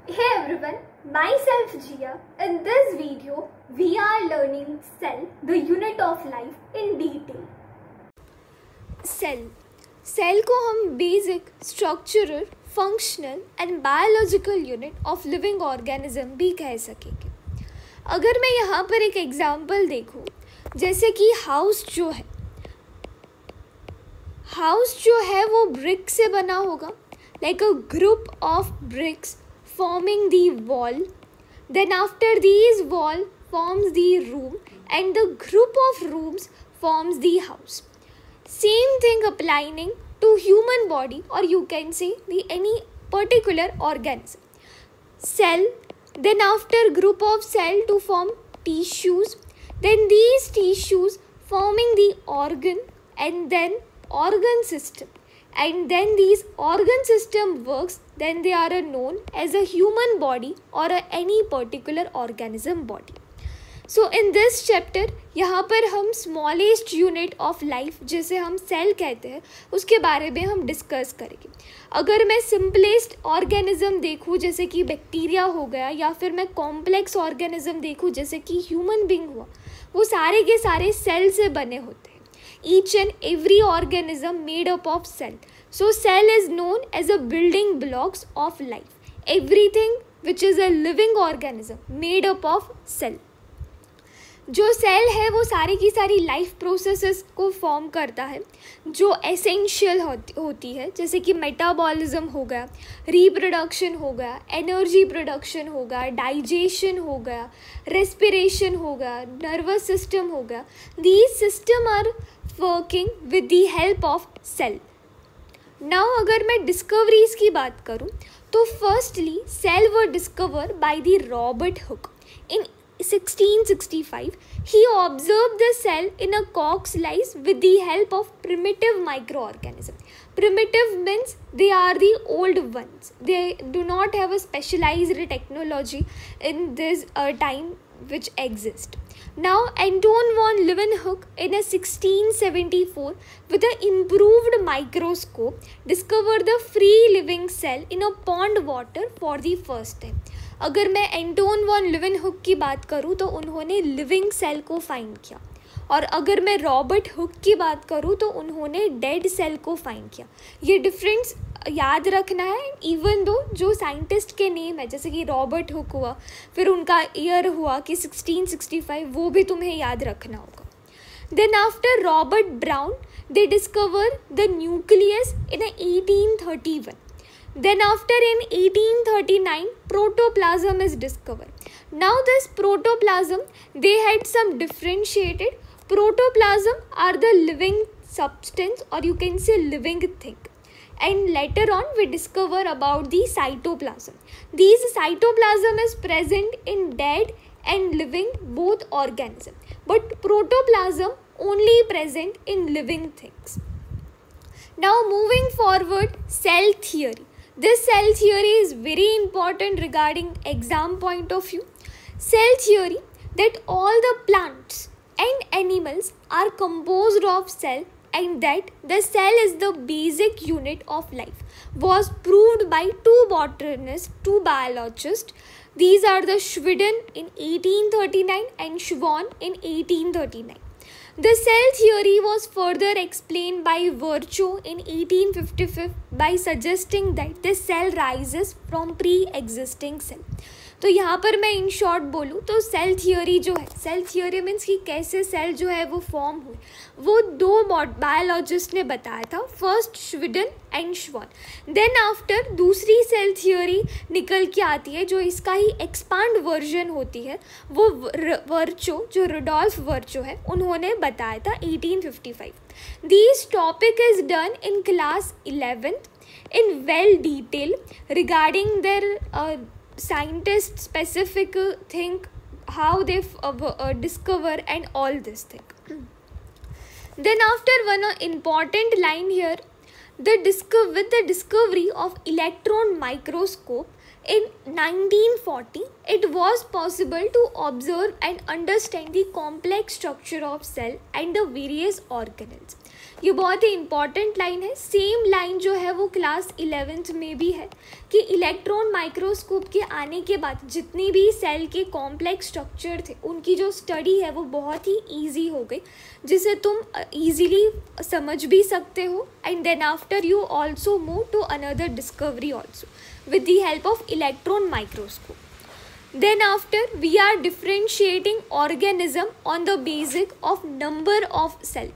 Hey everyone, myself Jia. In this video, we are learning cell, the unit of life in detail. Cell को हम basic, structural, functional and biological unit of living organism भी कह सकेंगे. अगर मैं यहाँ पर एक एग्जाम्पल देखूँ, जैसे कि हाउस जो है वो ब्रिक से बना होगा, like a group of bricks forming the wall. Then after these wall forms the room and the group of rooms forms the house. Same thing applying to human body, or you can say any particular organism. Cell, then after group of cell to form tissues, then these tissues forming the organ and then organ system. And then these organ system works, then they are known as a human body or any particular organism body. So in this chapter यहाँ पर हम smallest unit of life जिसे हम cell कहते हैं उसके बारे में हम डिस्कस करेंगे. अगर मैं simplest organism देखूँ जैसे कि बैक्टीरिया हो गया, या फिर मैं complex organism देखूँ जैसे कि human being हुआ, वो सारे के सारे cell से बने होते हैं. Each and every organism made up of cell. So cell is known as a building blocks of life. Everything which is a living organism made up of cell. जो सेल है वो सारी की सारी लाइफ प्रोसेसेस को form करता है जो एसेंशियल होती है, जैसे कि मेटाबॉलिज्म हो गया, रिप्रोडक्शन हो गया, एनर्जी प्रोडक्शन हो गया, डाइजेशन हो गया, रेस्पिरेशन हो गया, नर्वस सिस्टम हो गया. These system are working with the help of cell. Now अगर मैं डिस्कवरीज की बात करूं तो firstly cell were discover by the Robert Hooke in 1665. He observed the cell in a cork slice with the help of primitive microorganism. Primitive means they are the old ones. They do not have a specialized technology in this time which exists. Now Anton von Leeuwenhoek in a 1674 with an improved microscope discovered the free living cell in a pond water for the first time. अगर मैं Anton von लिवेनहुक की बात करूँ तो उन्होंने living cell को find किया, और अगर मैं रॉबर्ट हुक की बात करूँ तो उन्होंने डेड सेल को फाइंड किया. ये डिफरेंस याद रखना है, इवन दो जो साइंटिस्ट के नेम है जैसे कि रॉबर्ट हुक हुआ, फिर उनका ईयर हुआ कि 1665, वो भी तुम्हें याद रखना होगा. Then after Robert Brown they discover the nucleus in 1831. Then after in 1839 protoplasm is discovered. Now this protoplasm, they had some differentiated. Protoplasm are the living substance, or you can say living thing. And later on we discover about the cytoplasm. These cytoplasm is present in dead and living both organisms, but protoplasm only present in living things. Now moving forward, cell theory. This cell theory is very important regarding exam point of view. Cell theory that all the plants and animals are composed of cell and that the cell is the basic unit of life was proved by two botanists, two biologists. These are the Schwiden in 1839 and Schwann in 1839. The cell theory was further explained by Virchow in 1855 by suggesting that the cell rises from pre-existing cell. तो यहाँ पर मैं in short बोलूँ तो cell theory जो है, cell theory means कि कैसे सेल जो है वो फॉर्म हुए, वो दो बायोलॉजिस्ट ने बताया था, फर्स्ट श्विडन एंड श्वान. देन आफ्टर दूसरी सेल थियोरी निकल के आती है जो इसका ही एक्सपांड वर्जन होती है, वो वर्चो जो रुडोल्फ वर्चो है उन्होंने बताया था 1855. This topic is done in class 11th in well detail regarding their scientist specific thing, how they discover and all this thing. Then after one important line here, with the discovery of electron microscope in 1940, it was possible to observe and understand the complex structure of cell and the various organelles. ये बहुत ही important line है। Same line जो है वो class 11th में भी है कि इलेक्ट्रॉन माइक्रोस्कोप के आने के बाद जितनी भी सेल के कॉम्प्लेक्स स्ट्रक्चर थे उनकी जो स्टडी है वो बहुत ही ईजी हो गई, जिसे तुम ईजीली समझ भी सकते हो। And then after you also move to another discovery also with the help of electron microscope. Then after we are differentiating organism on the basis of number of cell,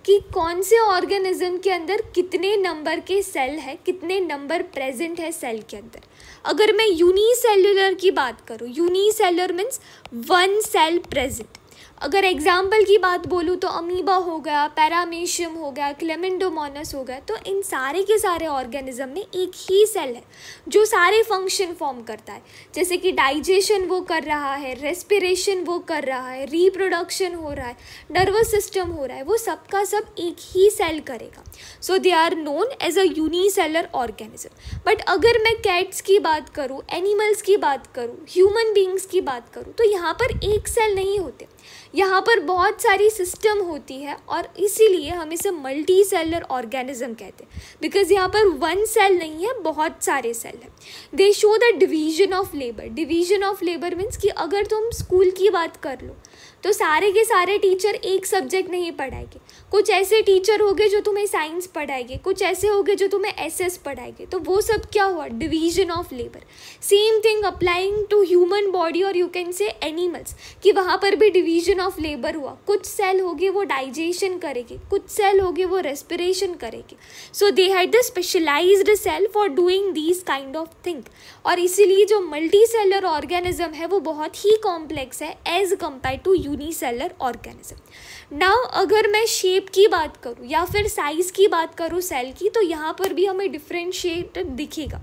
कि कौन से ऑर्गेनिज्म के अंदर कितने नंबर के cell है, कितने number present है सेल के अंदर। अगर मैं यूनिसेल्युलर की बात करूँ, unicellular means one cell present. अगर एग्जाम्पल की बात बोलूँ तो अमीबा हो गया, पैरामीशियम हो गया, क्लेमेंडोमोनास हो गया, तो इन सारे के सारे ऑर्गेनिज्म में एक ही सेल है जो सारे फंक्शन फॉर्म करता है, जैसे कि डाइजेशन वो कर रहा है, रेस्पिरेशन वो कर रहा है, रिप्रोडक्शन हो रहा है, नर्वस सिस्टम हो रहा है, वो सबका सब एक ही सेल करेगा। So they are known as a unicellular organism. But अगर मैं कैट्स की बात करूँ, एनिमल्स की बात करूँ, ह्यूमन बींग्स की बात करूँ, तो यहाँ पर एक सेल नहीं होते, यहाँ पर बहुत सारी सिस्टम होती है और इसीलिए हम इसे मल्टी सेलर ऑर्गेनिज्म कहते हैं, बिकॉज यहाँ पर वन सेल नहीं है, बहुत सारे सेल हैं। दे show the division of labour. Division of labour means कि अगर तुम स्कूल की बात कर लो तो सारे के सारे टीचर एक सब्जेक्ट नहीं पढ़ाएंगे। कुछ ऐसे टीचर होंगे जो तुम्हें साइंस पढ़ाएंगे, कुछ ऐसे होंगे जो तुम्हें एसएस पढ़ाएंगे, तो वो सब क्या हुआ, division of labour. Same thing applying to human body और यू कैन से एनिमल्स, कि वहाँ पर भी डिवीजन ऑफ लेबर हुआ। कुछ सेल होंगे वो डाइजेशन करेंगे, कुछ सेल होंगे वो रेस्पिरेशन करेंगे। So they had the specialised cell for doing these kind of thing. और इसीलिए जो मल्टी सेलर ऑर्गेनिज्म है वो बहुत ही कॉम्प्लेक्स है as compare to unicellular organism. Now अगर मैं शेप की बात करूँ या फिर साइज की बात करूँ सेल की, तो यहाँ पर भी हमें डिफ्रेंशिएट दिखेगा।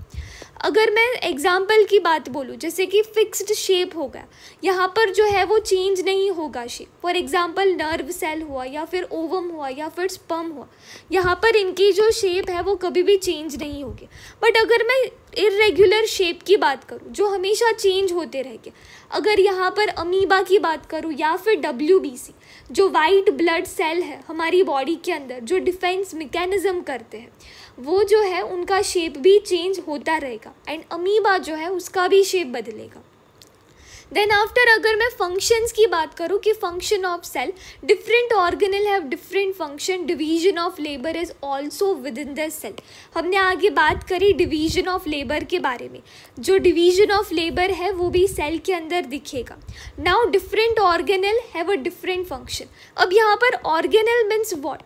अगर मैं एग्जाम्पल की बात बोलूँ, जैसे कि फिक्स्ड शेप हो गया, यहाँ पर जो है वो चेंज नहीं होगा shape. For example nerve cell हुआ या फिर ओवम हुआ या फिर स्पर्म हुआ, यहाँ पर इनकी जो शेप है वो कभी भी चेंज नहीं होगी। बट अगर मैं इर्रेगुलर शेप की बात करूँ जो हमेशा चेंज होते रहेंगे, अगर यहाँ पर अमीबा की बात करूँ या फिर WBC जो वाइट ब्लड सेल है हमारी बॉडी के अंदर जो डिफेंस मैकेनिज्म करते हैं, वो जो है उनका शेप भी चेंज होता रहेगा एंड अमीबा जो है उसका भी शेप बदलेगा। देन आफ्टर अगर मैं फंक्शंस की बात करूँ कि function of cell, different organelle have different function, division of labour is also with in the cell. हमने आगे बात करी डिवीजन ऑफ लेबर के बारे में, जो डिवीजन ऑफ लेबर है वो भी सेल के अंदर दिखेगा। Now different organelle have a different function. अब यहाँ पर ऑर्गेनल मीन्स व्हाट,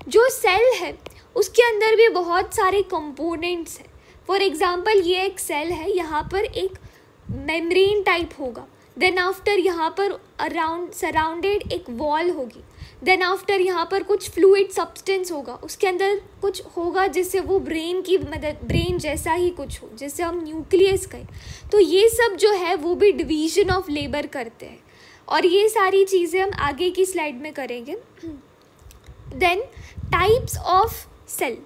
जो सेल है उसके अंदर भी बहुत सारे कंपोनेंट्स हैं। फॉर एग्जाम्पल ये एक सेल है, यहाँ पर एक मेम्ब्रेन टाइप होगा, देन आफ्टर यहाँ पर अराउंड सराउंडेड एक वॉल होगी, देन आफ्टर यहाँ पर कुछ फ्लूइड सब्सटेंस होगा, उसके अंदर कुछ होगा जिससे वो ब्रेन की मदद, ब्रेन जैसा ही कुछ हो, जिससे हम न्यूक्लियस कहें। तो ये सब जो है वो भी डिवीजन ऑफ लेबर करते हैं और ये सारी चीज़ें हम आगे की स्लाइड में करेंगे। Then types of cell.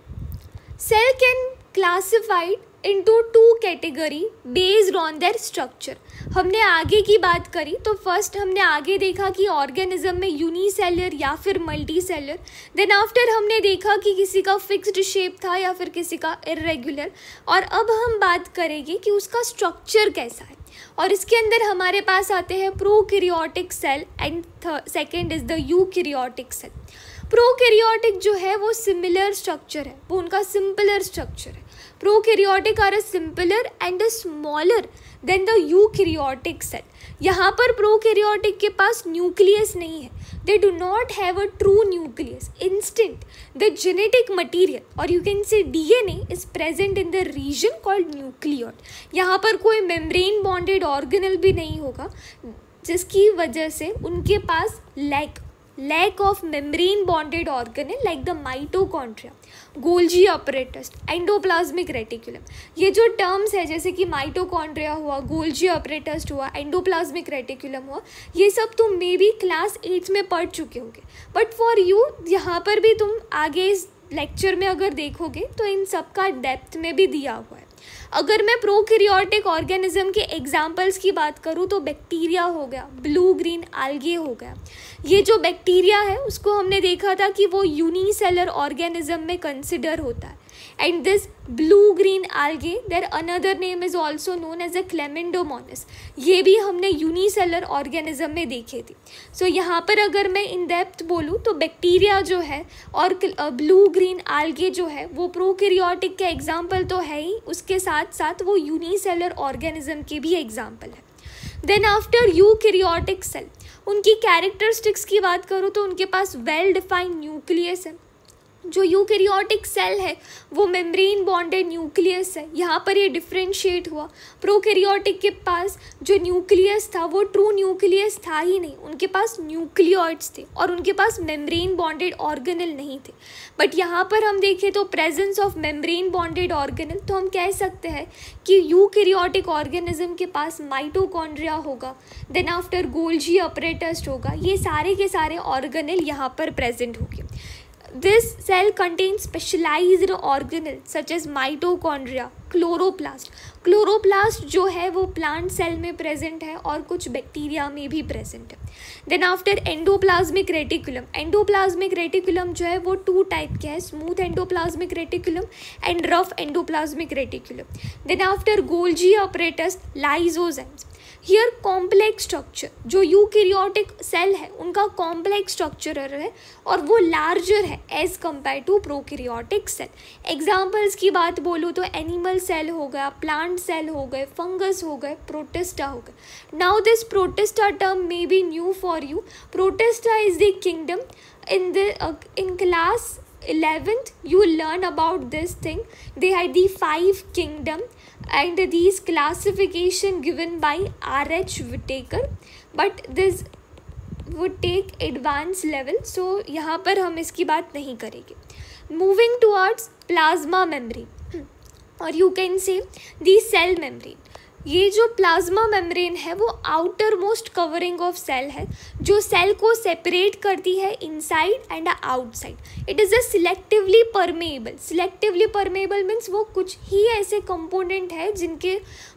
Cell can classified into two category based on their structure। हमने आगे की बात करी तो फर्स्ट हमने आगे देखा कि ऑर्गेनिज्म में यूनिसेलर या फिर मल्टी सेलर, देन आफ्टर हमने देखा कि किसी का फिक्स्ड शेप था या फिर किसी का इर्रेगुलर, और अब हम बात करेंगे कि उसका स्ट्रक्चर कैसा है। और इसके अंदर हमारे पास आते हैं prokaryotic cell and second is the eukaryotic cell. Prokaryotic जो है वो सिमिलर स्ट्रक्चर है, वो उनका सिंपलर स्ट्रक्चर है। Prokaryotic are simpler and smaller than the eukaryotic cell. यहाँ पर प्रोकैरियोटिक के पास न्यूक्लियस नहीं है, they do not have a true nucleus. Instead the genetic material और you can say DNA is present in the region called nucleoid. यहाँ पर कोई मेम्ब्रेन बॉन्डेड ऑर्गेनल भी नहीं होगा, जिसकी वजह से उनके पास lack of membrane bonded organelle like the mitochondria, Golgi apparatus, endoplasmic reticulum. ये जो टर्म्स है जैसे कि माइटोकॉन्ड्रिया हुआ, गोल्जी apparatus हुआ, एंडोप्लाज्मिक रेटिकुलम हुआ, ये सब तुम मे बी क्लास 8 में पढ़ चुके होंगे। बट फॉर यू यहाँ पर भी तुम आगे इस लेक्चर में अगर देखोगे तो इन सब का डेप्थ में भी दिया हुआ है। अगर मैं प्रोकैरियोटिक ऑर्गेनिज्म के एग्जाम्पल्स की बात करूँ तो बैक्टीरिया हो गया, ब्लू ग्रीन algae हो गया. ये जो बैक्टीरिया है उसको हमने देखा था कि वो यूनिसेलर ऑर्गेनिज्म में कंसिडर होता है. And this blue green algae, their another name is also known as a Chlamydomonas. ये भी हमने यूनिसेलर ऑर्गेनिज्म में देखे थे. सो यहाँ पर अगर मैं इन डेप्थ बोलूँ तो बैक्टीरिया जो है और ब्लू ग्रीन algae जो है वो प्रोकैरियोटिक के एग्जाम्पल तो है ही, उसके साथ साथ वो यूनिसेलर ऑर्गेनिज्म के भी एग्जाम्पल है. देन आफ्टर यूकैरियोटिक सेल, उनकी कैरेक्टरिस्टिक्स की बात करूँ तो उनके पास वेल डिफाइंड न्यूक्लियस है. जो यूकैरियोटिक सेल है वो मेम्ब्रेन बॉन्डेड न्यूक्लियस है. यहाँ पर ये डिफ्रेंशिएट हुआ. प्रोकैरियोटिक के पास जो न्यूक्लियस था वो ट्रू न्यूक्लियस था ही नहीं, उनके पास न्यूक्लियोइड्स थे और उनके पास मेम्ब्रेन बॉन्डेड ऑर्गेनेल नहीं थे. बट यहाँ पर हम देखें तो presence of membrane bonded organelle, तो हम कह सकते हैं कि यूकैरियोटिक ऑर्गेनिज्म के पास माइटोकॉन्ड्रिया होगा, देन आफ्टर गोल्जी अपरेटस होगा. ये सारे के सारे ऑर्गेनेल यहाँ पर प्रेजेंट होंगे. This cell contains specialized organelles such as mitochondria, chloroplast. Chloroplast जो है वो प्लांट सेल में प्रेजेंट है और कुछ बैक्टीरिया में भी प्रेजेंट है. Then after endoplasmic reticulum, endoplasmic reticulum जो है वो 2 टाइप के है, smooth endoplasmic reticulum and rough endoplasmic reticulum. Then after Golgi apparatus, lysozymes. Here complex structure, जो यूकैरियोटिक सेल है उनका कॉम्प्लेक्स स्ट्रक्चर है और वो लार्जर है as compare to prokaryotic cell. Examples की बात बोलूँ तो एनिमल सेल हो गया, प्लांट सेल हो गए, फंगस हो गए, प्रोटिस्टा हो गए. Now this protista term may be new for you. Protista is the kingdom. in class 11th you learn about this thing. They had the 5 kingdom and these classification given by R.H. Whitaker, but this would take advanced level, so यहाँ पर हम इसकी बात नहीं करेंगे. Moving towards plasma membrane और you can say the cell membrane. ये जो प्लाज्मा मेम्ब्रेन है वो outer most covering of cell है जो सेल को सेपरेट करती है inside and outside. It is a selectively permeable. Selectively permeable means वो कुछ ही ऐसे कंपोनेंट है जिनके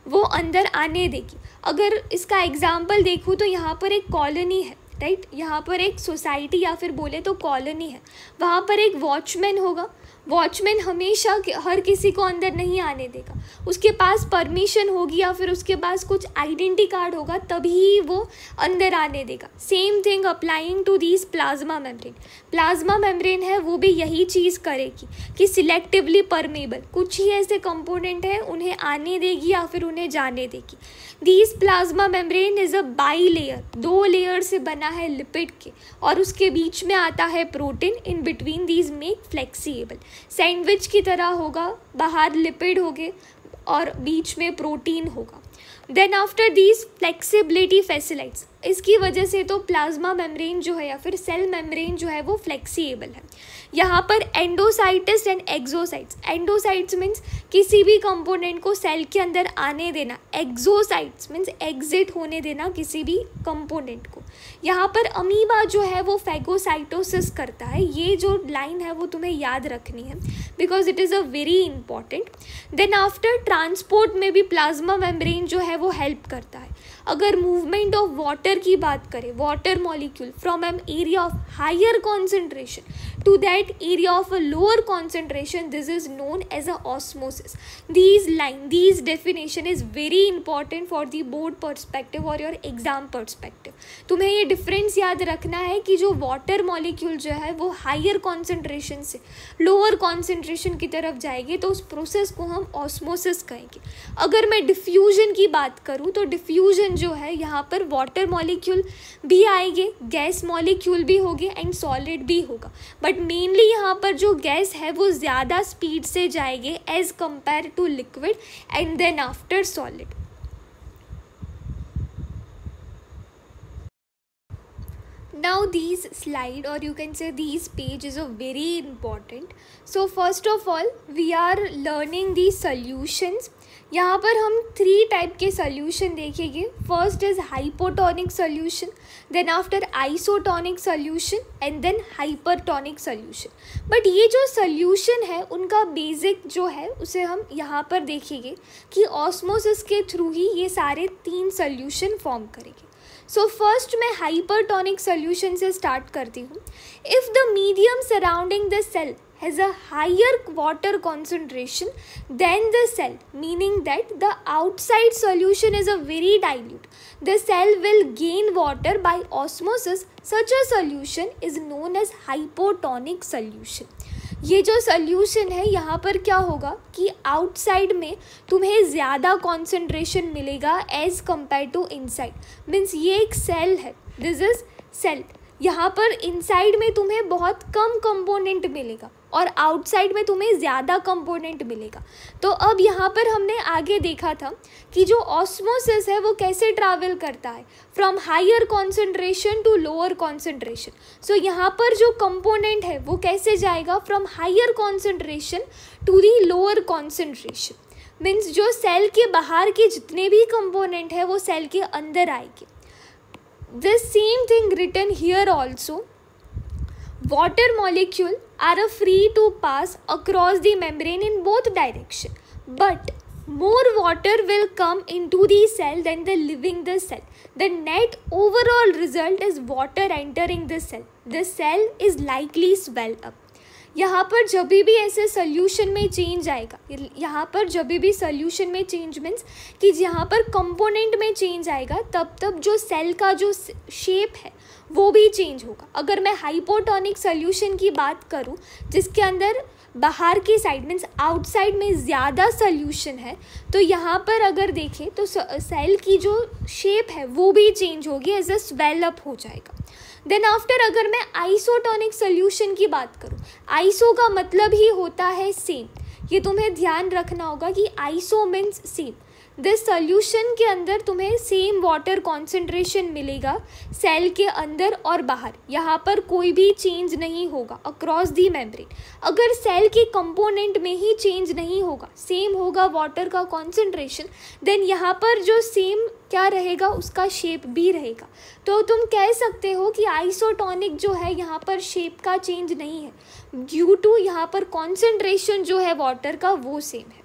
वो अंदर आने देगी. अगर इसका एग्जाम्पल देखूँ तो यहाँ पर एक कॉलोनी है, राइट. यहाँ पर एक सोसाइटी या फिर बोले तो कॉलोनी है. वहाँ पर एक वॉचमैन होगा. वॉचमैन हमेशा हर किसी को अंदर नहीं आने देगा. उसके पास परमिशन होगी या फिर उसके पास कुछ आइडेंटिटी कार्ड होगा तभी वो अंदर आने देगा. Same thing applying to these plasma membrane. Plasma membrane है वो भी यही चीज़ करेगी कि सिलेक्टिवली परमेएबल, कुछ ही ऐसे कंपोनेंट हैं उन्हें आने देगी या फिर उन्हें जाने देगी. These plasma membrane is a by layer, 2 layer से बना है लिपिड के और उसके बीच में आता है protein. In between these make flexible. Sandwich की तरह होगा, बाहर लिपिड होंगे और बीच में प्रोटीन होगा. Then after these flexibility facilities, इसकी वजह से तो प्लाज्मा मेम्ब्रेन जो है या फिर सेल मेम्ब्रेन जो है वो फ्लेक्सिबल है. यहाँ पर एंडोसाइट्स एंड एक्सोसाइट्स. एंडोसाइट्स मीन्स किसी भी कंपोनेंट को सेल के अंदर आने देना. एक्सोसाइट्स मीन्स एग्जिट होने देना किसी भी कंपोनेंट को. यहाँ पर अमीबा जो है वो फैगोसाइटोसिस करता है. ये जो लाइन है वो तुम्हें याद रखनी है because it is a very important. Then after transport में भी प्लाज्मा मेम्ब्रेन जो है वो हेल्प करता है. अगर मूवमेंट ऑफ वाटर की बात करें, water molecule from an area of higher concentration to that area of a lower concentration, this is known as a osmosis. These definition is very important for the board perspective or your exam perspective. तुम्हें ये difference याद रखना है कि जो water molecule जो है वो हायर कॉन्सेंट्रेशन से लोअर कॉन्सेंट्रेशन की तरफ जाएगी तो उस प्रोसेस को हम ऑस्मोसिस कहेंगे. अगर मैं डिफ्यूजन की बात करूँ तो डिफ्यूजन जो है यहाँ पर वाटर मॉलिक्यूल भी आएंगे, गैस मॉलिक्यूल भी होगी एंड सॉलिड भी होगा. बट मेनली यहाँ पर जो गैस है वो ज़्यादा स्पीड से जाएंगे as compare to liquid and then after solid. Now these slide or you can say these pages are very important. So first of all we are learning the solutions यहाँ पर हम 3 type के solution देखेंगे. First is hypotonic solution, then after isotonic solution and then hypertonic solution. But ये जो solution है उनका basic जो है उसे हम यहाँ पर देखेंगे कि ऑस्मोसिस के थ्रू ही ये सारे 3 सोल्यूशन फॉर्म करेंगे. सो फर्स्ट मैं हाइपरटोनिक सोल्यूशन से स्टार्ट करती हूँ. If the medium surrounding the cell has a higher water concentration than the cell, meaning that the outside solution is a very dilute, the cell will gain water by osmosis. Such a solution is known as hypotonic solution. ये जो solution है यहाँ पर क्या होगा कि outside में तुम्हें ज़्यादा कॉन्सेंट्रेशन मिलेगा as compare to inside. Means ये एक सेल है, दिस इज सेल. यहाँ पर इनसाइड में तुम्हें बहुत कम कंपोनेंट मिलेगा और आउटसाइड में तुम्हें ज़्यादा कंपोनेंट मिलेगा. तो अब यहाँ पर हमने आगे देखा था कि जो ऑस्मोसिस है वो कैसे ट्रैवल करता है, from higher concentration to lower concentration. So यहाँ पर जो कंपोनेंट है वो कैसे जाएगा, from higher concentration to the lower concentration. Means जो सेल के बाहर के जितने भी कंपोनेंट है वो सेल के अंदर आएंगे. The same thing written here also. Water molecule are free to pass across the membrane in both direction, but more water will come into the cell than the leaving the cell. The net overall result is water entering the cell. The cell is likely swell up. यहाँ पर जब भी ऐसे solution में change आएगा, यहाँ पर जब भी सोल्यूशन में चेंज मीन्स कि यहाँ पर कंपोनेंट में चेंज आएगा तब जो सेल का जो शेप है वो भी चेंज होगा. अगर मैं हाइपोटोनिक सोल्यूशन की बात करूँ जिसके अंदर बाहर की साइड मीन्स आउटसाइड में ज़्यादा सोल्यूशन है, तो यहाँ पर अगर देखें तो सेल की जो शेप है वो भी चेंज होगी, एज अ स्वेल अप हो जाएगा. देन आफ्टर अगर मैं आइसोटोनिक सोल्यूशन की बात करूँ, आइसो का मतलब ही होता है सेम. ये तुम्हें ध्यान रखना होगा कि iso means same. This solution के अंदर तुम्हें सेम वाटर कॉन्सेंट्रेशन मिलेगा सेल के अंदर और बाहर. यहाँ पर कोई भी चेंज नहीं होगा अक्रॉस दी मेम्ब्रेन. अगर सेल के कंपोनेंट में ही चेंज नहीं होगा, सेम होगा वाटर का कॉन्सेंट्रेशन, देन यहाँ पर जो सेम क्या रहेगा उसका शेप भी रहेगा. तो तुम कह सकते हो कि आइसोटोनिक जो है यहाँ पर शेप का चेंज नहीं है, ड्यू टू यहाँ पर कॉन्सेंट्रेशन जो है वाटर का वो सेम है.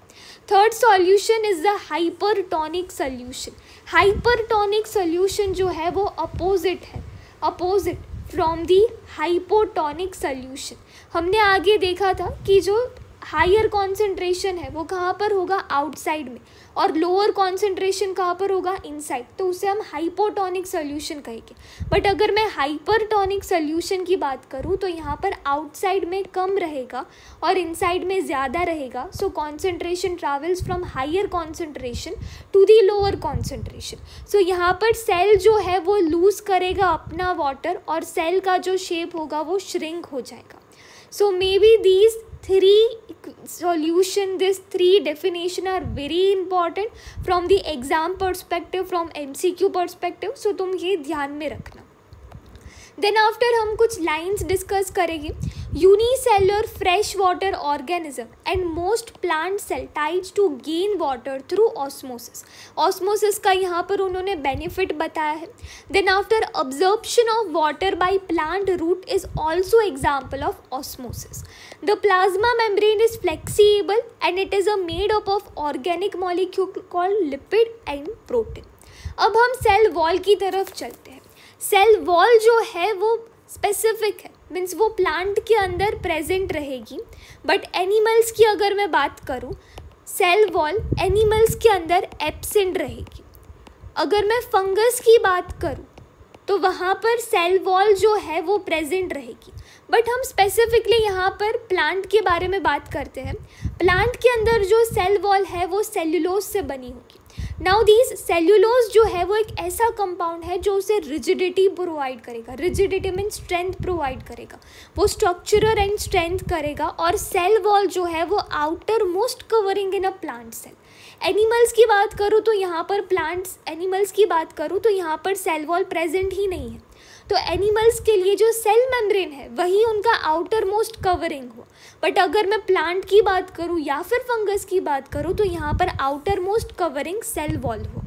Third solution is the hypertonic solution. Hypertonic solution जो है वो अपोजिट है, opposite from the hypotonic solution. हमने आगे देखा था कि जो हायर कॉन्सेंट्रेशन है वो कहाँ पर होगा, आउटसाइड में, और लोअर कॉन्सेंट्रेशन कहाँ पर होगा, इनसाइड. तो उसे हम हाइपोटोनिक सोल्यूशन कहेंगे. बट अगर मैं हाइपरटोनिक सोल्यूशन की बात करूँ तो यहाँ पर आउटसाइड में कम रहेगा और इनसाइड में ज़्यादा रहेगा. So concentration travels from higher concentration to the lower concentration. So यहाँ पर सेल जो है वो लूज़ करेगा अपना वाटर और सेल का जो शेप होगा वो श्रिंक हो जाएगा. So maybe these 3 solution, this 3 definition are very important from the exam perspective, from MCQ perspective. So तुम ये ध्यान में रखना. देन आफ्टर हम कुछ लाइन्स डिस्कस करेंगे. Unicellular fresh water organism and most plant cell tries to gain water through osmosis. Osmosis का यहाँ पर उन्होंने बेनिफिट बताया है. Then after absorption of water by plant root is also example of osmosis. The plasma membrane is flexible and it is made up of organic molecule called lipid and protein. अब हम cell wall की तरफ चलते हैं. Cell wall जो है वो specific है, मीन्स वो प्लांट के अंदर प्रेजेंट रहेगी. बट एनिमल्स की अगर मैं बात करूँ, सेल वॉल एनिमल्स के अंदर एब्सेंट रहेगी. अगर मैं फंगस की बात करूँ तो वहाँ पर सेल वॉल जो है वो प्रेजेंट रहेगी. बट हम स्पेसिफिकली यहाँ पर प्लांट के बारे में बात करते हैं. प्लांट के अंदर जो सेल वॉल है वो सेल्यूलोज से बनी होगी. नाउ दिस सेल्यूलोज जो है वो एक ऐसा कंपाउंड है जो उसे रिजिडिटी प्रोवाइड करेगा. रिजिडिटी मीन स्ट्रेंथ प्रोवाइड करेगा, वो स्ट्रक्चरर एंड स्ट्रेंथ करेगा. और सेल वॉल जो है वो outer most covering in a plant cell. Animals की बात करूँ तो यहाँ पर प्लांट्स एनिमल्स की बात करूँ तो यहाँ पर सेल वॉल प्रेजेंट ही नहीं है. तो एनिमल्स के लिए जो सेल मेम्ब्रेन है वही उनका आउटर मोस्ट कवरिंग हो। बट अगर मैं प्लांट की बात करूँ या फिर फंगस की बात करूँ तो यहाँ पर outer most covering cell wall हो।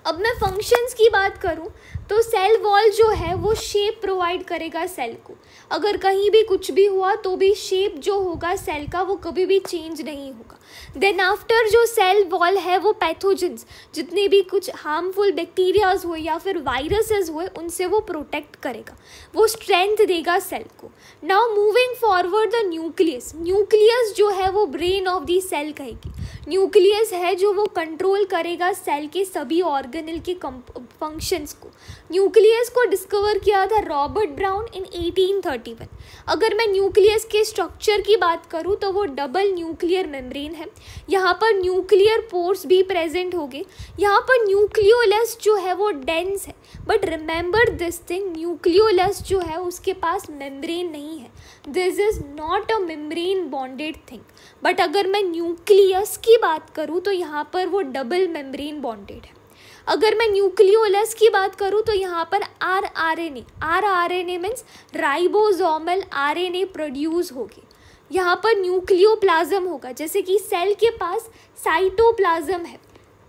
अब मैं फंक्शंस की बात करूं तो सेल वॉल जो है वो शेप प्रोवाइड करेगा सेल को। अगर कहीं भी कुछ भी हुआ तो भी शेप जो होगा सेल का वो कभी भी चेंज नहीं होगा। देन आफ्टर जो सेल वॉल है वो पैथोजेंस, जितने भी कुछ हार्मफुल बैक्टीरियाज हुए या फिर वायरसेस हुए उनसे वो प्रोटेक्ट करेगा, वो स्ट्रेंथ देगा सेल को। Now moving forward the nucleus, nucleus जो है वो ब्रेन ऑफ द सेल कहेगी। न्यूक्लियस है जो वो कंट्रोल करेगा सेल के सभी ऑर्गेनल के फंक्शंस को। न्यूक्लियस को डिस्कवर किया था रॉबर्ट ब्राउन इन 1831। अगर मैं न्यूक्लियस के स्ट्रक्चर की बात करूँ तो वो डबल न्यूक्लियर मेम्ब्रेन है। यहाँ पर न्यूक्लियर पोर्स भी प्रेजेंट होंगे। यहाँ पर न्यूक्लियोलस जो है वो डेंस है, but remember this thing, nucleolus जो है उसके पास मेम्ब्रेन नहीं है। This is not a membrane bonded thing. But अगर मैं न्यूक्लियस की बात करूँ तो यहाँ पर वो डबल मेम्ब्रेन बॉन्डेड है। अगर मैं न्यूक्लियोलस की बात करूँ तो यहाँ पर RNA means ribosomal RNA produce होगी। यहाँ पर न्यूक्लियोप्लाज्म होगा। जैसे कि सेल के पास साइटोप्लाज्म है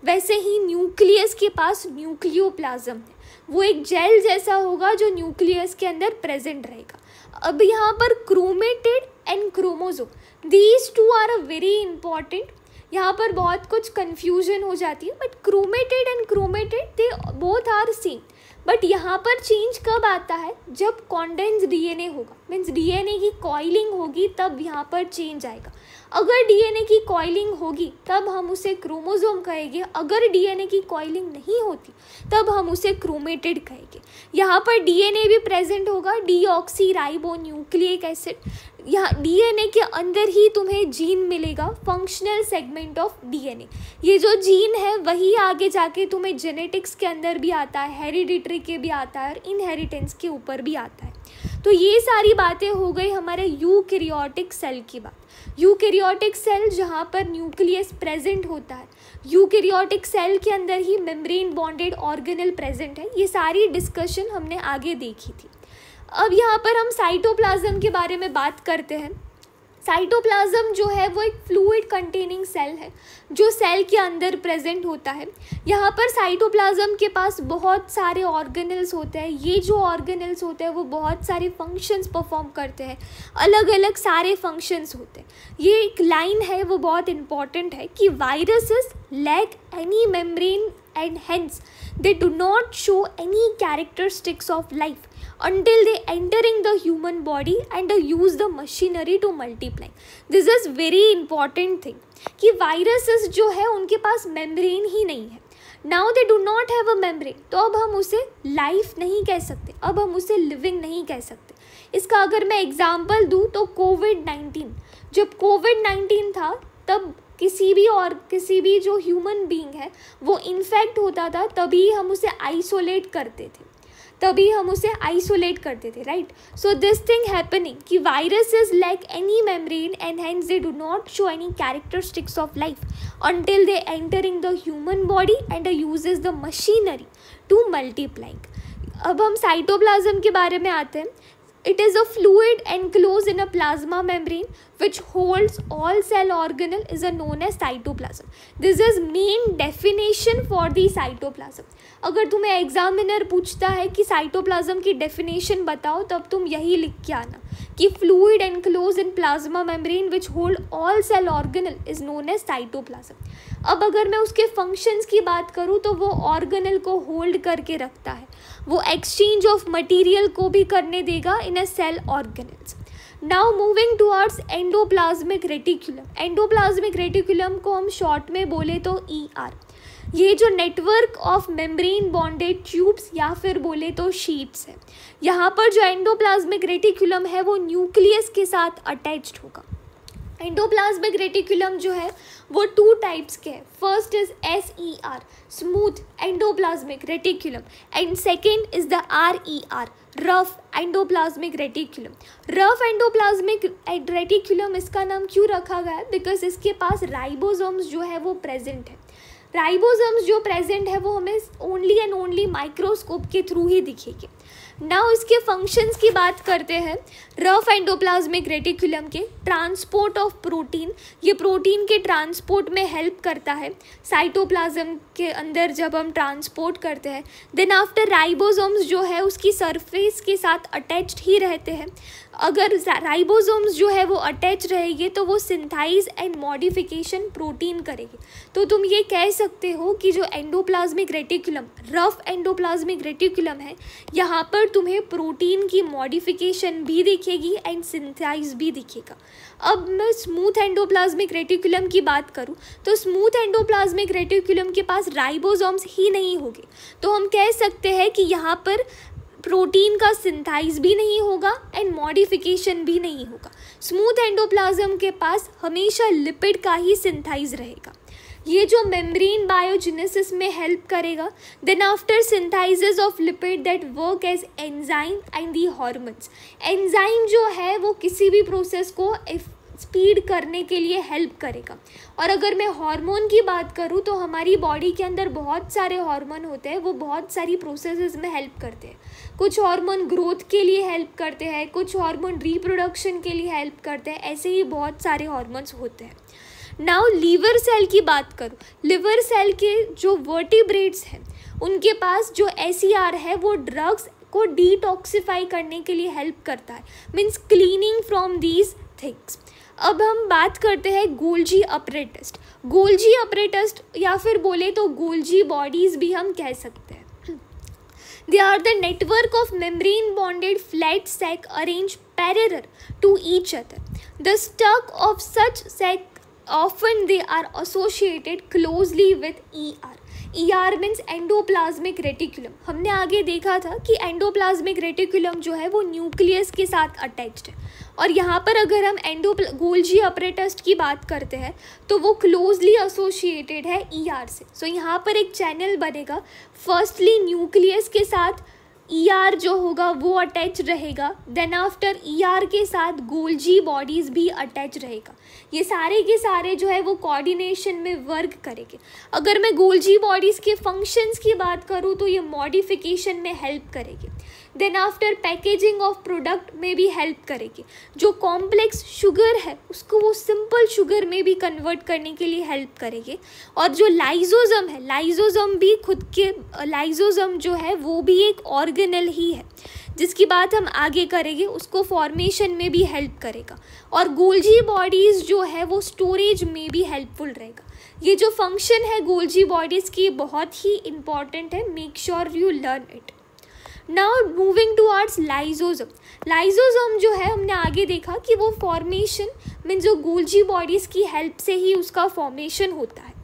वैसे ही न्यूक्लियस के पास न्यूक्लियोप्लाज्म है। वो एक जेल जैसा होगा जो न्यूक्लियस के अंदर प्रेजेंट रहेगा। अब यहाँ पर chromatid and chromosome, these two are a very important. यहाँ पर बहुत कुछ कन्फ्यूजन हो जाती है, but chromatid and chromatid they both are same. But यहाँ पर चेंज कब आता है, जब कॉन्डेंस डीएनए होगा, मीन्स डीएनए की कॉइलिंग होगी तब यहाँ पर चेंज आएगा। अगर डीएनए की कॉइलिंग होगी तब हम उसे क्रोमोसोम कहेंगे, अगर डीएनए की कॉइलिंग नहीं होती तब हम उसे क्रोमेटिड कहेंगे। यहाँ पर डीएनए भी प्रेजेंट होगा, डीऑक्सी राइबो न्यूक्लिक एसिड। यहाँ डीएनए के अंदर ही तुम्हें जीन मिलेगा, फंक्शनल सेगमेंट ऑफ डीएनए। ये जो जीन है वही आगे जाके तुम्हें जेनेटिक्स के अंदर भी आता है, हेरिडिटरी के भी आता है और इनहेरिटेंस के ऊपर भी आता है। तो ये सारी बातें हो गई हमारे यूकैरियोटिक सेल की बात। यूकैरियोटिक सेल जहाँ पर न्यूक्लियस प्रेजेंट होता है, यूकैरियोटिक सेल के अंदर ही मेम्ब्रेन बॉन्डेड ऑर्गेनल प्रेजेंट है। ये सारी डिस्कशन हमने आगे देखी थी। अब यहाँ पर हम साइटोप्लाज्म के बारे में बात करते हैं। साइटोप्लाज्म जो है वो एक फ्लूइड कंटेनिंग सेल है जो सेल के अंदर प्रेजेंट होता है। यहाँ पर साइटोप्लाज्म के पास बहुत सारे ऑर्गेनल्स होते हैं। ये जो ऑर्गेनल्स होते हैं वो बहुत सारे फंक्शंस परफॉर्म करते हैं, अलग अलग सारे फंक्शंस होते हैं। ये एक लाइन है वो बहुत इंपॉर्टेंट है कि viruses lack any membrane and hence they do not show any characteristics of life until they entering the human body and use the machinery to multiply. This is very important thing कि viruses जो है उनके पास membrane ही नहीं है। Now they do not have a membrane, तो अब हम उसे life नहीं कह सकते, अब हम उसे living नहीं कह सकते। इसका अगर मैं एग्जाम्पल दूँ तो कोविड-19, जब कोविड-19 था तब किसी भी जो ह्यूमन बीइंग है वो इन्फेक्ट होता था तभी हम उसे आइसोलेट करते थे, right. So this thing happening कि viruses lack any membrane and hence they do not show any characteristics of life until they entering the human body and uses the machinery to multiplying. अब हम cytoplasm के बारे में आते हैं। It is a fluid enclosed in a plasma membrane which holds all cell organelle is known as cytoplasm. This is main definition for the cytoplasm. अगर तुम्हें examiner पूछता है कि साइटोप्लाज्म की डेफिनेशन बताओ तब तुम यही लिख के आना कि fluid enclosed in plasma membrane which hold all cell organelle is known as cytoplasm. अब अगर मैं उसके फंक्शंस की बात करूँ तो वो ऑर्गेनल को होल्ड करके रखता है, वो एक्सचेंज ऑफ मटेरियल को भी करने देगा in a cell organelles. Now moving towards endoplasmic reticulum. Endoplasmic reticulum को हम शॉर्ट में बोले तो ER। ये जो network of membrane bonded tubes या फिर बोले तो शीट्स है। यहाँ पर जो एंडोप्लाज्मिक रेटिकुलम है वो न्यूक्लियस के साथ अटैच्ड होगा। एंडोप्लाज्मिक रेटिकुलम जो है वो 2 टाइप्स के हैं। First is SER smooth endoplasmic reticulum and second is the RER rough endoplasmic reticulum. Rough endoplasmic reticulum इसका नाम क्यों रखा गया है, बिकॉज इसके पास राइबोसोम्स जो है वो प्रेजेंट है। राइबोसोम्स जो प्रेजेंट है वो हमें ओनली एंड ओनली माइक्रोस्कोप के थ्रू ही दिखेगी। नाउ इसके फंक्शंस की बात करते हैं। रफ एंडोप्लाज्मिक रेटिकुलम के ट्रांसपोर्ट ऑफ प्रोटीन, ये प्रोटीन के ट्रांसपोर्ट में हेल्प करता है साइटोप्लाज्म के अंदर जब हम ट्रांसपोर्ट करते हैं। देन आफ्टर राइबोसोम्स जो है उसकी सरफेस के साथ अटैच्ड ही रहते हैं। अगर राइबोसोम्स जो है वो अटैच रहेंगे तो वो सिंथाइज एंड मॉडिफिकेशन प्रोटीन करेगी। तो तुम ये कह सकते हो कि जो endoplasmic reticulum, rough endoplasmic reticulum है, यहाँ पर तुम्हें प्रोटीन की मॉडिफिकेशन भी दिखेगी एंड सिंथाइज भी दिखेगा। अब मैं स्मूथ एंडोप्लाज्मिक रेटिकुलम की बात करूँ तो स्मूथ एंडोप्लाज्मिक रेटिकुलम के पास राइबोसोम्स ही नहीं होंगे, तो हम कह सकते हैं कि यहाँ पर प्रोटीन का सिंथाइज भी नहीं होगा एंड मॉडिफिकेशन भी नहीं होगा। स्मूथ एंडोप्लाज्म के पास हमेशा लिपिड का ही सिंथाइज रहेगा, ये जो मेम्ब्रेन बायोजेनेसिस में हेल्प करेगा। Then after synthesis of lipid that work as enzyme and the hormones. Enzyme जो है वो किसी भी प्रोसेस को स्पीड करने के लिए हेल्प करेगा। और अगर मैं हार्मोन की बात करूँ तो हमारी बॉडी के अंदर बहुत सारे हार्मोन होते हैं, वो बहुत सारी प्रोसेसेस में हेल्प करते हैं। कुछ हार्मोन ग्रोथ के लिए हेल्प करते हैं, कुछ हार्मोन रिप्रोडक्शन के लिए हेल्प करते हैं, ऐसे ही बहुत सारे हार्मोन्स होते हैं। नाउ लीवर सेल की बात करूँ, लिवर सेल के जो वर्टिब्रेट्स हैं उनके पास जो SER है वो ड्रग्स को डिटॉक्सिफाई करने के लिए हेल्प करता है, means cleaning from these things. अब हम बात करते हैं गोल्जी अपरेटस। गोल्जी अपरेटस या फिर बोले तो गोल्जी बॉडीज भी हम कह सकते हैं। They are the network of membrane bonded flat sac arranged parallel to each other. The stalk of such sac often they are associated closely with ER. ER means endoplasmic reticulum. हमने आगे देखा था कि एंडोप्लाज्मिक रेटिकुलम जो है वो nucleus के साथ अटैच्ड है, और यहाँ पर अगर हम गोल्जी अपरेटस की बात करते हैं तो वो क्लोजली एसोसिएटेड है ER से। सो यहाँ पर एक चैनल बनेगा, फर्स्टली न्यूक्लियस के साथ ER जो होगा वो अटैच रहेगा, देन आफ्टर ER के साथ गोल्जी बॉडीज़ भी अटैच रहेगा। ये सारे के सारे जो है वो कोऑर्डिनेशन में वर्क करेंगे। अगर मैं गोल्जी बॉडीज़ के फंक्शंस की बात करूँ तो ये मॉडिफिकेशन में हेल्प करेगी, then after packaging of product में भी हेल्प करेगी। जो कॉम्प्लेक्स शुगर है उसको वो सिंपल शुगर में भी कन्वर्ट करने के लिए हेल्प करेगी। और जो लाइजोसम है, लाइजोसम भी खुद के लाइजोसम जो है वो भी एक ऑर्गेनेल ही है, जिसकी बात हम आगे करेंगे, उसको फॉर्मेशन में भी हेल्प करेगा। और गोल्जी बॉडीज़ जो है वो स्टोरेज में भी हेल्पफुल रहेगा। ये जो फंक्शन है गोल्जी बॉडीज़ की बहुत ही इंपॉर्टेंट है, make sure you learn it. Now moving towards lysosome. Lysosome जो है हमने आगे देखा कि वो फॉर्मेशन मीन्स जो गोल्जी बॉडीज़ की हेल्प से ही उसका फॉर्मेशन होता है।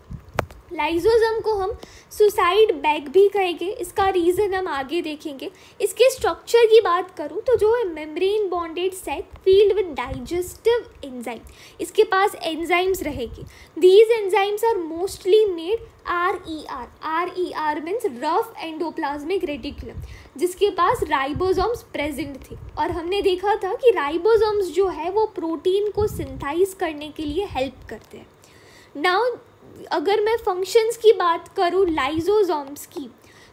लाइजोसम को हम सुसाइड बैग भी कहेंगे, इसका रीज़न हम आगे देखेंगे। इसके स्ट्रक्चर की बात करूँ तो जो है membrane bounded sac filled with digestive enzyme, इसके पास एंजाइम्स रहेगी। These enzymes are mostly made RER means rough endoplasmic reticulum, जिसके पास राइबोसोम्स प्रेजेंट थे। और हमने देखा था कि राइबोसोम्स जो है वो प्रोटीन को सिंथाइज करने के लिए हेल्प करते हैं। नाउ अगर मैं फंक्शंस की बात करूँ लाइजोसोम्स की,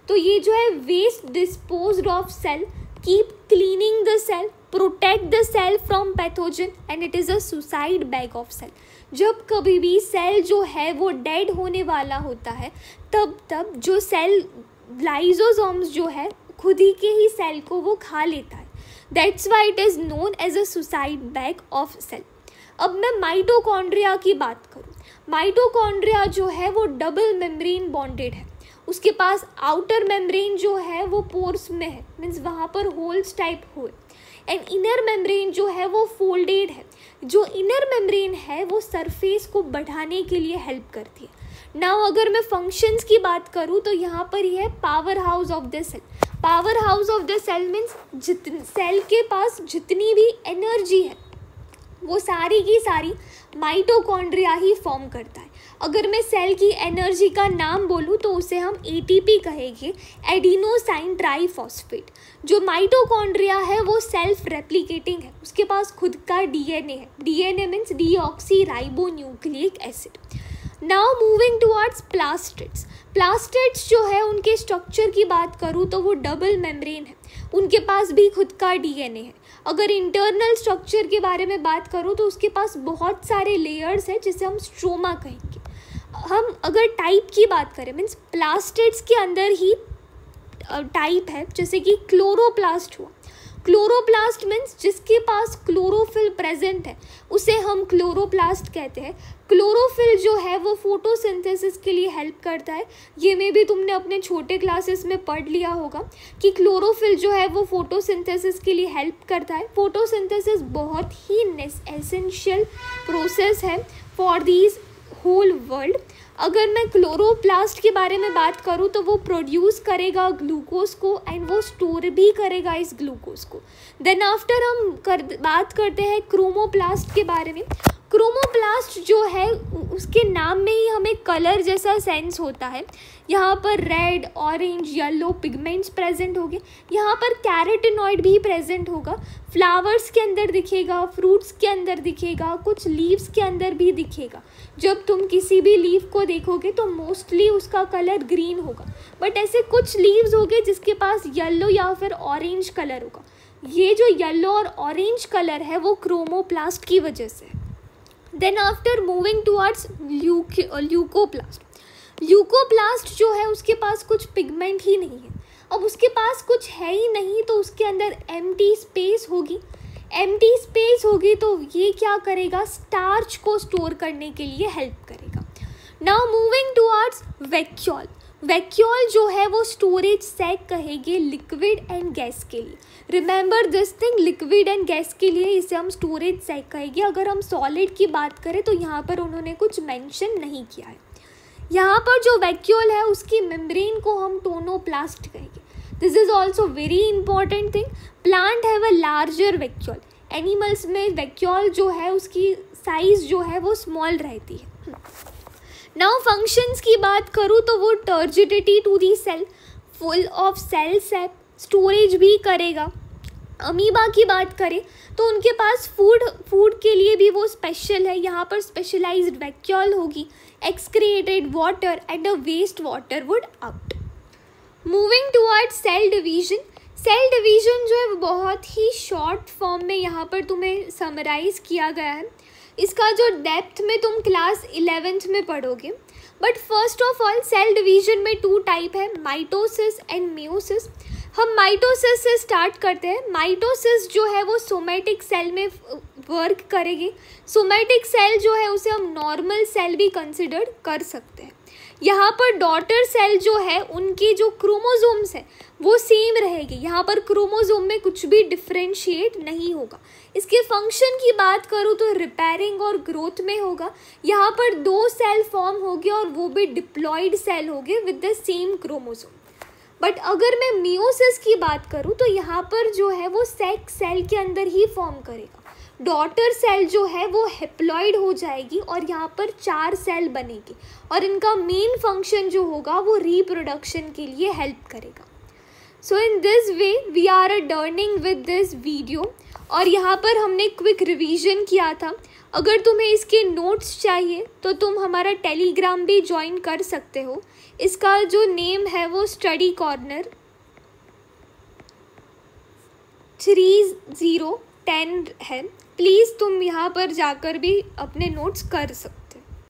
तो ये जो है waste disposed of cell, keep cleaning the cell, protect the cell from pathogen and it is a suicide bag of cell. जब कभी भी सेल जो है वो डेड होने वाला होता है तब जो सेल लाइजोसोम्स जो है खुद ही के ही सेल को वो खा लेता है, that's why it is known as a suicide bag of cell. अब मैं माइटोकॉन्ड्रिया की बात करूँ, माइटोकॉन्ड्रिया जो है वो डबल मेम्ब्रेन बॉन्डेड है, उसके पास आउटर मेम्ब्रेन जो है वो पोर्स में है, मीन्स वहाँ पर होल्स टाइप हुए, एंड इनर मेम्ब्रेन जो है वो फोल्डेड है। जो इनर मेम्ब्रेन है वो सरफेस को बढ़ाने के लिए हेल्प करती है। नाउ अगर मैं फंक्शंस की बात करूँ तो यहाँ पर ये है power house of the cell. Power house of the cell means cell के पास जितनी भी एनर्जी है वो सारी की सारी माइटोकॉन्ड्रिया ही फॉर्म करता है। अगर मैं सेल की एनर्जी का नाम बोलूँ तो उसे हम ATP कहेंगे, एडिनोसाइन ट्राइफॉस्फेट। जो माइटोकॉन्ड्रिया है वो सेल्फ रेप्लिकेटिंग है, उसके पास खुद का DNA है। DNA means deoxy ribo nucleic acid. Now moving towards plastids. Plastids जो है उनके स्ट्रक्चर की बात करूँ तो वो डबल मेम्ब्रेन है, उनके पास भी खुद का डीएनए है। अगर इंटरनल स्ट्रक्चर के बारे में बात करूँ तो उसके पास बहुत सारे लेयर्स हैं जिसे हम स्ट्रोमा कहेंगे। हम अगर टाइप की बात करें मीन्स प्लास्टिड्स के अंदर ही टाइप है, जैसे कि क्लोरोप्लास्ट हुआ। क्लोरोप्लास्ट मीन्स जिसके पास क्लोरोफिल प्रेजेंट है उसे हम क्लोरोप्लास्ट कहते हैं। क्लोरोफिल जो है वो फोटोसिंथेसिस के लिए हेल्प करता है। ये में भी तुमने अपने छोटे क्लासेस में पढ़ लिया होगा कि क्लोरोफिल जो है वो फोटोसिंथेसिस के लिए हेल्प करता है। फोटोसिंथेसिस बहुत ही एसेंशियल प्रोसेस है फॉर दीज होल वर्ल्ड। अगर मैं क्लोरोप्लास्ट के बारे में बात करूँ तो वो प्रोड्यूस करेगा ग्लूकोज को एंड वो स्टोर भी करेगा इस ग्लूकोज को। देन आफ्टर हम बात करते हैं क्रोमोप्लास्ट के बारे में। क्रोमोप्लास्ट जो है उसके नाम में ही हमें कलर जैसा सेंस होता है। यहाँ पर red, orange, yellow pigments present होंगे। यहाँ पर कैरोटिनॉइड भी प्रेजेंट होगा। फ्लावर्स के अंदर दिखेगा, फ्रूट्स के अंदर दिखेगा, कुछ लीव्स के अंदर भी दिखेगा। जब तुम किसी भी लीव को देखोगे तो मोस्टली उसका कलर ग्रीन होगा, बट ऐसे कुछ लीव्स होंगे जिसके पास येलो या फिर ऑरेंज कलर होगा। ये जो येलो और ऑरेंज कलर है वो क्रोमोप्लास्ट की वजह से है। Then after moving towards leucoplast. Leucoplast जो है उसके पास कुछ पिगमेंट ही नहीं है। अब उसके पास कुछ है ही नहीं तो उसके अंदर एम्प्टी स्पेस होगी। एम्प्टी स्पेस होगी तो ये क्या करेगा, स्टार्च को स्टोर करने के लिए हेल्प करेगा। Now moving towards vacuole. Vacuole जो है वो स्टोरेज सैक कहेंगे लिक्विड एंड गैस के लिए। Remember this thing, liquid and gas के लिए इसे हम स्टोरेज सैक कहेंगे। अगर हम सॉलिड की बात करें तो यहाँ पर उन्होंने कुछ मेंशन नहीं किया है। यहाँ पर जो वैक्यूल है उसकी मेम्ब्रेन को हम टोनोप्लास्ट कहेंगे। This is also very important thing. Plant have a larger vacuole. Animals में वैक्यूल जो है उसकी साइज जो है वो स्मॉल रहती है। नाउ फंक्शंस की बात करूँ तो वो turgidity to the cell, full of cells है, स्टोरेज भी करेगा। अमीबा की बात करें तो उनके पास फूड के लिए भी वो स्पेशल है। यहाँ पर स्पेशलाइज्ड वैक्यूल होगी। Excreted water and a waste water would out. Moving towards cell division. Cell division जो है बहुत ही शॉर्ट फॉर्म में यहाँ पर तुम्हें समराइज किया गया है। इसका जो डेप्थ में तुम क्लास 11th में पढ़ोगे। But first of all cell division में 2 टाइप है, माइटोसिस एंड मियोसिस। हम माइटोसिस से स्टार्ट करते हैं। माइटोसिस जो है वो सोमैटिक सेल में वर्क करेगी। सोमैटिक सेल जो है उसे हम नॉर्मल सेल भी कंसिडर कर सकते हैं। यहाँ पर डॉटर सेल जो है उनकी जो क्रोमोसोम्स है वो सेम रहेगी। यहाँ पर क्रोमोसोम में कुछ भी डिफ्रेंशिएट नहीं होगा। इसके फंक्शन की बात करूँ तो रिपेयरिंग और ग्रोथ में होगा। यहाँ पर 2 सेल फॉर्म होगी और वो भी डिप्लॉयड सेल होंगे with the same chromosome. But अगर मैं मियोसिस की बात करूँ तो यहाँ पर जो है वो सेक्स सेल के अंदर ही फॉर्म करेगा। डॉटर सेल जो है वो हेप्लॉइड हो जाएगी और यहाँ पर 4 सेल बनेगी और इनका मेन फंक्शन जो होगा वो रिप्रोडक्शन के लिए हेल्प करेगा। So in this way we are turning with this video. और यहाँ पर हमने क्विक रिवीजन किया था। अगर तुम्हें इसके नोट्स चाहिए तो तुम हमारा टेलीग्राम भी ज्वाइन कर सकते हो। इसका जो नेम है वो स्टडी कॉर्नर 3010 है। प्लीज़ तुम यहाँ पर जाकर भी अपने नोट्स कर सकते हो।